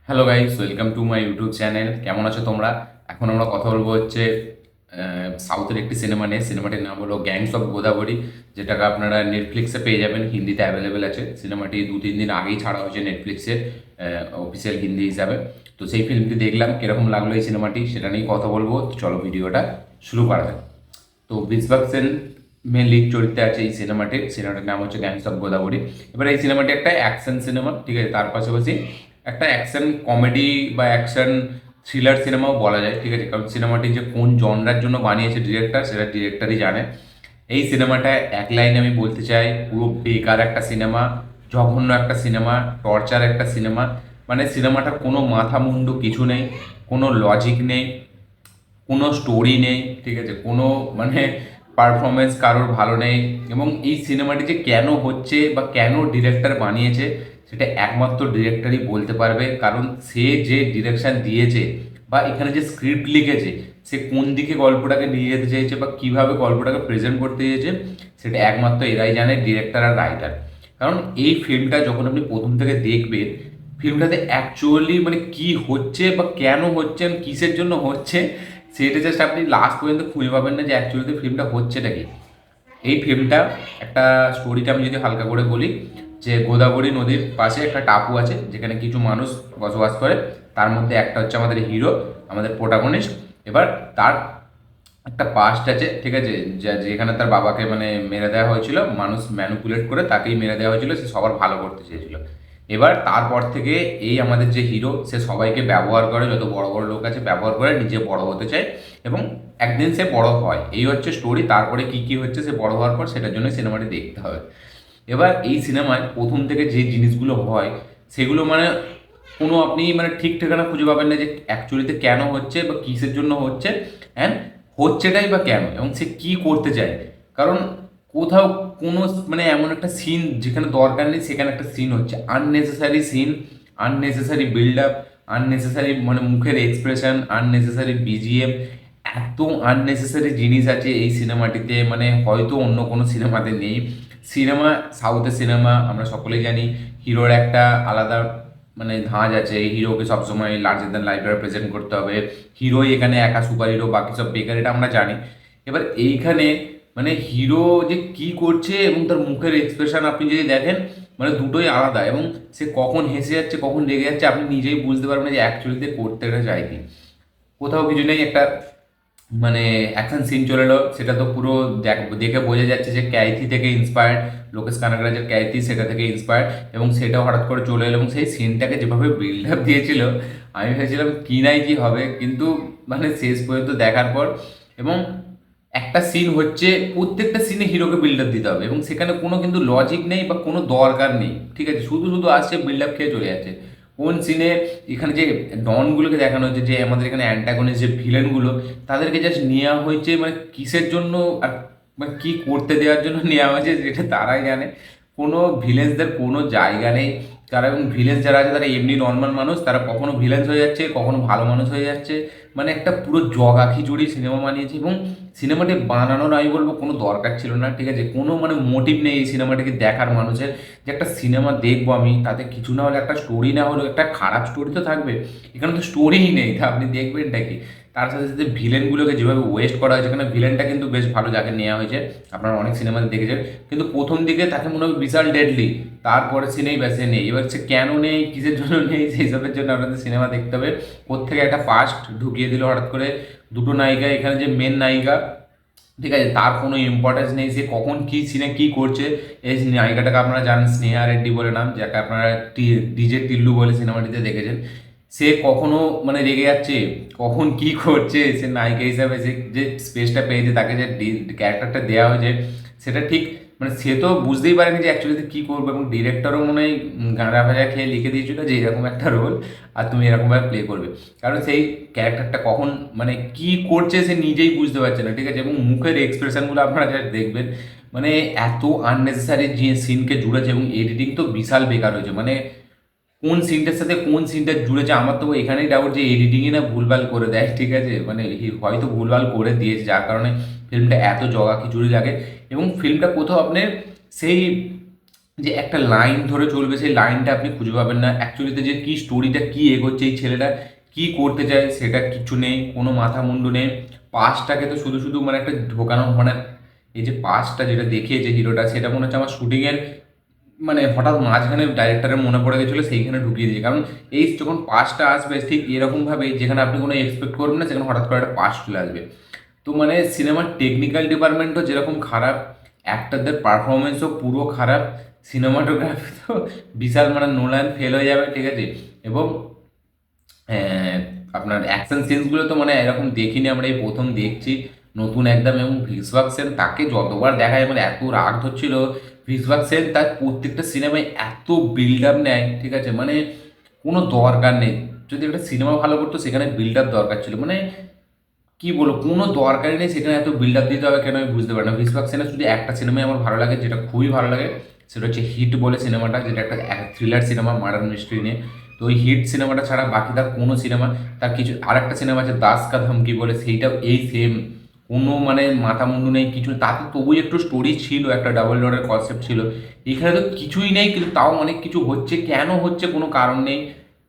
Hello guys, welcome to my YouTube channel. কেমন আছো তোমরা? এখন আমরা কথা বলবো হচ্ছে সাউথের একটি সিনেমা নিয়ে। সিনেমাটির নাম হলো গ্যাংস অফ গোদাবরী, যেটাকে আপনারা নেটফ্লিক্সে পেয়ে যাবেন। হিন্দিতে অ্যাভেলেবেল আছে। সিনেমাটি 2-3 দিন আগেই ছাড়া হয়েছে নেটফ্লিক্সে অফিসিয়াল হিন্দি হিসাবে। তো সেই ফিল্মটি দেখলাম, কিরকম লাগলো এই সিনেমাটি সেটা নিয়ে কথা বলবো। তো চলো ভিডিওটা শুরু করা যাক। তো বিশবাগ সেন মেন লিড চরিত্রে আছে এই সিনেমাটির নাম হচ্ছে গ্যাংস অফ গোদাবরী। এবার এই সিনেমাটি একটা অ্যাকশন সিনেমা, ঠিক আছে। তার পাশাপাশি একটা অ্যাকশন কমেডি বা অ্যাকশন থ্রিলার সিনেমাও বলা যায়, ঠিক আছে। কারণ সিনেমাটি যে কোন জনরার জন্য বানিয়েছে ডিরেক্টর, সেটা ডিরেক্টরই জানে। এই সিনেমাটা এক লাইনে আমি বলতে চাই, পুরো বেকার একটা সিনেমা, জঘন্য একটা সিনেমা, টর্চার একটা সিনেমা। মানে সিনেমাটার কোনো মাথা মুন্ডু কিছু নেই, কোনো লজিক নেই, কোনো স্টোরি নেই, ঠিক আছে। কোনো মানে পারফরমেন্স কারোর ভালো নেই। এবং এই সিনেমাটি যে কেন হচ্ছে বা কেন ডিরেক্টর বানিয়েছে, সেটা একমাত্র ডিরেক্টরই বলতে পারবে। কারণ সে যে ডিরেকশন দিয়েছে বা এখানে যে স্ক্রিপ্ট লিখেছে, সে কোন দিকে গল্পটাকে নিয়ে যেতে চাইছে বা কীভাবে গল্পটাকে প্রেজেন্ট করতে চেয়েছে, সেটা একমাত্র এরাই জানে, ডিরেক্টর আর রাইটার। কারণ এই ফিল্মটা যখন আপনি প্রথম থেকে দেখবেন, ফিল্মটাতে অ্যাকচুয়ালি মানে কি হচ্ছে বা কেন হচ্ছে, কিসের জন্য হচ্ছে, সেটা জাস্ট আপনি লাস্ট পর্যন্ত খুঁজে পাবেন না যে অ্যাকচুয়ালি ফিল্মটা হচ্ছেটা কি। এই ফিল্মটা একটা স্টোরিটা আমি যদি হালকা করে বলি, যে গোদাবরী নদীর পাশে একটা টাপু আছে যেখানে কিছু মানুষ বসবাস করে। তার মধ্যে একটা হচ্ছে আমাদের হিরো, আমাদের প্রোটাগনিস্ট। এবার তার একটা পাস্ট আছে, ঠিক আছে, যেখানে তার বাবাকে মানে মেরে দেওয়া হয়েছিল, মানুষ ম্যানুপুলেট করে তাকেই মেরে দেওয়া হয়েছিল। সে সবার ভালো করতে চেয়েছিল। এবার তারপর থেকে এই আমাদের যে হিরো, সে সবাইকে ব্যবহার করে, যত বড় বড় লোক আছে ব্যবহার করে, নিজে বড় হতে চায় এবং একদিন সে বড় হয়। এই হচ্ছে স্টোরি। তারপরে কি কি হচ্ছে সে বড় হওয়ার পর, সেটার জন্য সিনেমাটি দেখতে হবে। এবার এই সিনেমায় প্রথম থেকে যে জিনিসগুলো হয়, সেগুলো মানে কোনো আপনি মানে ঠিক ঠিকানা খুঁজে পাবেন না যে অ্যাকচুয়ালিতে কেন হচ্ছে বা কিসের জন্য হচ্ছে, অ্যান্ড হচ্ছেটাই বা কেন, এবং সে কি করতে চায়। কারণ কোথাও কোনো মানে এমন একটা সিন যেখানে দরকার নেই, সেখানে একটা সিন হচ্ছে, unnecessary scene, unnecessary build up, unnecessary মানে মুখের এক্সপ্রেশন, আননেসেসারি বিজিএম। এত আননেসেসারি জিনিস আছে এই সিনেমাটিতে, মানে হয়তো অন্য কোনো সিনেমাতে নেই। সিনেমা, সাউথের সিনেমা আমরা সকলেই জানি, হিরোর একটা আলাদা মানে ধাঁচ আছে। হিরোকে সবসময় লার্জার দ্যান লাইফ প্রেজেন্ট করতে হবে। হিরোই এখানে একা সুপার হিরো, বাকি সব বেকার, এটা আমরা জানি। এবার এইখানে মানে হিরো যে কি করছে এবং তার মুখের এক্সপ্রেশন আপনি যদি দেখেন, মানে দুটোই আলাদা। এবং সে কখন হেসে যাচ্ছে, কখন রেগে যাচ্ছে, আপনি নিজেই বুঝতে পারবেন না যে অ্যাকচুয়ালিতে করতে এটা চাই কি। কোথাও কিছু নেই, একটা মানে অ্যাকশন সিন চলে এলো, সেটা তো পুরো দেখে বোঝা যাচ্ছে যে ক্যাথি থেকে ইন্সপায়ার্ড, লোকেশ কানাগরাজের ক্যাথি সেটা থেকে ইন্সপায়ার্ড। এবং সেটাও হঠাৎ করে চলে এলো, এবং সেই সিনটাকে যেভাবে বিল্ড আপ দিয়েছিল, আমি ভেবেছিলাম কি নাই কি হবে, কিন্তু মানে শেষ পর্যন্ত দেখার পর, এবং একটা সিন হচ্ছে, প্রত্যেকটা সিনে হিরোকে বিল্ড আপ দিতে হবে এবং সেখানে কোনো কিন্তু লজিক নেই বা কোনো দরকার নেই, ঠিক আছে। শুধু শুধু আসছে, বিল্ড আপ খেয়ে চলে যাচ্ছে। কোন সিনে এখানে যে ডনগুলোকে দেখানো হচ্ছে, যে আমাদের এখানে অ্যান্টাগনিস্ট যে ভিলেনগুলো, তাদেরকে জাস্ট নেওয়া হয়েছে মানে কিসের জন্য আর মানে কী করতে দেওয়ার জন্য নেওয়া হয়েছে, যেটা তারাই জানে। কোনো ভিলেন্সদের কোনো জায়গা নেই। তারা, এবং ভিলেন্স যারা আছে তারা এমনি নর্মাল মানুষ, তারা কখনো ভিলেন্স হয়ে যাচ্ছে, কখনো ভালো মানুষ হয়ে যাচ্ছে। মানে একটা পুরো জগা খিচুড়ি সিনেমা বানিয়েছে। এবং সিনেমাটি বানানোর আমি বলবো কোনো দরকার ছিল না, ঠিক আছে। কোনো মানে মোটিভ নেই এই সিনেমাটিকে দেখার মানুষের, যে একটা সিনেমা দেখবো আমি, তাতে কিছু না হলে একটা স্টোরি, না হলেও একটা খারাপ স্টোরি তো থাকবে। এখানে তো স্টোরিই নেই, তা আপনি দেখবেনটা কি। তার সাথে সাথে ভিলেনগুলোকে যেভাবে ওয়েস্ট করা হয়েছে, এখানে ভিলেনটা কিন্তু বেশ ভালো যাকে নেওয়া হয়েছে, আপনারা অনেক সিনেমাতে দেখেছেন। কিন্তু প্রথম দিকে তাকে মনে হবে বিশাল ডেডলি, তারপরে সিনেই বেসে নেই। এবার সে কেন নেই, কিসের জন্য নেই, সেই সবের জন্য আপনাদের সিনেমা দেখতে হবে। কোত্থেকে একটা পাস্ট ঢুকিয়ে দিল হঠাৎ করে। দুটো নায়িকা, এখানে যে মেন নায়িকা, ঠিক আছে, তার কোনো ইম্পর্টেন্স নেই, সে কখন কী সিনে কী করছে। এই নায়িকাটাকে আপনারা জানেন, স্নেহা রেড্ডি বলে নাম, যাকে আপনারা ডিজে টিল্লু বলে সিনেমাটিতে দেখেছেন। সে কখনো মানে রেগে যাচ্ছে, কখন কি করছে, সে নায়িকা হিসাবে সে যে স্পেসটা পেয়েছে, তাকে যে ক্যারেক্টারটা দেওয়া হয়েছে, সেটা ঠিক মানে সে তো বুঝতেই পারেনি যে অ্যাকচুয়ালি কী করবে। এবং ডিরেক্টরও মনে হয় গাঁজা ভাজা খেয়ে লিখে দিয়েছিল যে এরকম একটা রোল, আর তুমি এরকমভাবে প্লে করবে। কারণ সেই ক্যারেক্টারটা কখন মানে কি করছে সে নিজেই বুঝতে পারছে না, ঠিক আছে। এবং মুখের এক্সপ্রেশনগুলো আপনারা যা দেখবেন, মানে এত আননেসেসারি যে সিনকে জুড়েছে, এবং এডিটিং তো বিশাল বেকার হয়েছে। মানে কোন সিনটার সাথে কোন সিনটা জুড়েছে, আমার তো এখানেই ডাউট যে এডিটিংই না ভুলভাল করে দেয়, ঠিক আছে। মানে হয়তো ভুলভাল করে দিয়েছে, যার কারণে ফিল্মটা এত জগা খিচুড়ি লাগে। এবং ফিল্মটা কোথাও আপনার সেই যে একটা লাইন ধরে চলবে, সেই লাইনটা আপনি খুঁজে পাবেন না। অ্যাকচুয়ালিতে যে কী স্টোরিটা কী এগোচ্ছে, এই ছেলেটা কী করতে চায় সেটা কিছু নেই, কোনো মাথা মুন্ডু নেই। পাসটাকে তো শুধু শুধু মানে একটা ঢোকানো, মানে এই যে পাসটা যেটা দেখিয়েছে হিরোটা, সেটা মনে হচ্ছে আমার শুটিংয়ের মানে হঠাৎ মাঝখানে ডাইরেক্টরের মনে পড়ে গেছিলো, সেইখানে ঢুকিয়ে দিয়েছে। কারণ এই যখন পাসটা আসবে ঠিক এরকমভাবে, যেখানে আপনি কোনো এক্সপেক্ট করবেন না, সেখানে হঠাৎ করে একটা পাস চলে আসবে। তো মানে সিনেমার টেকনিক্যাল ডিপার্টমেন্টও যেরকম খারাপ, অ্যাক্টরদের পারফরমেন্সও পুরো খারাপ, সিনেমাটোগ্রাফি তো বিশাল, মানে নোলান ফেল হয়ে যাবে, ঠিক আছে। এবং আহ, আপনার অ্যাকশন সিনসগুলো তো মানে এরকম দেখিনি আমরা, এই প্রথম দেখছি নতুন একদম। এবং ভিশওয়াক সেন তাকে যতবার দেখা যায় মানে এত রাগ ধরছিল। ভিশওয়াক সেন তার প্রত্যেকটা সিনেমায় এত বিল্ড আপ নেয়, ঠিক আছে, মানে কোনো দরকার নেই। যদি একটা সিনেমা ভালো করতো সেখানে বিল্ড আপ দরকার ছিল, মানে কি বলবো, কোনো দরকারই নেই সেখানে এত বিল্ড আপ দিতে হবে কেন, আমি বুঝতে পারি না। ভিশওয়াক সেনের শুধু একটা সিনেমাই আমার ভালো লাগে, যেটা খুবই ভালো লাগে, সেটা হচ্ছে হিট বলে সিনেমাটা, যেটা একটা থ্রিলার সিনেমা মার্ডার মিস্ট্রি নিয়ে। তো ওই হিট সিনেমাটা ছাড়া বাকি তার কোনো সিনেমা, তার কিছু আরেকটা সিনেমা আছে দাস কা ধমকি বলে, সেইটাও এই সেম, কোনো মানে মাথা মুন্ডু নেই কিছু নেই। তাতে তবু একটু স্টোরি ছিল, একটা ডাবল ডোরের কনসেপ্ট ছিল। এখানে তো কিছুই নেই, কিন্তু তাও অনেক কিছু হচ্ছে, কেন হচ্ছে কোনো কারণ নেই।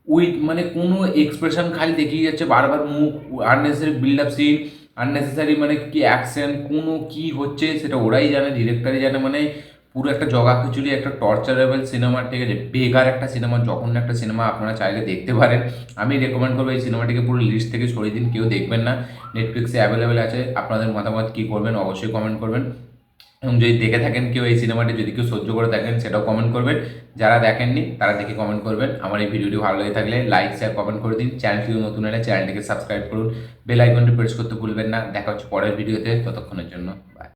ওই মানে কোনো এক্সপ্রেশন খালি দেখিয়ে যাচ্ছে বারবার মুখ, unnecessary build up scene, unnecessary মানে কি অ্যাকশন, কোনো কি হচ্ছে সেটা ওরাই জানে, ডিরেক্টরই জানে, মানে পুরো একটা জগা খিচুড়ি, একটা টর্চারেবল সিনেমা, ঠিক আছে, বেকার একটা সিনেমা, যখন একটা সিনেমা আপনারা চাইলে দেখতে পারেন। আমি রেকমেন্ড করবো এই সিনেমাটিকে পুরো লিস্ট থেকে সরিয়ে দিন, কেউ দেখবেন না। নেটফ্লিক্সে অ্যাভেলেবেল আছে, আপনাদের মতামত কী করবেন অবশ্যই কমেন্ট করবেন। এবং যদি দেখে থাকেন কেউ এই সিনেমাটি, যদি কেউ সহ্য করে থাকেন সেটাও কমেন্ট করবেন। যারা দেখেননি তারা দেখে কমেন্ট করবেন। আমার এই ভিডিওটি ভালো লেগে থাকলে লাইক শেয়ার কমেন্ট করে দিন। চ্যানেলটি নতুন হলে চ্যানেলটিকে সাবস্ক্রাইব করুন, বেল আইকনটি প্রেস করতে ভুলবেন না। দেখা হচ্ছে পরের ভিডিওতে, ততক্ষণের জন্য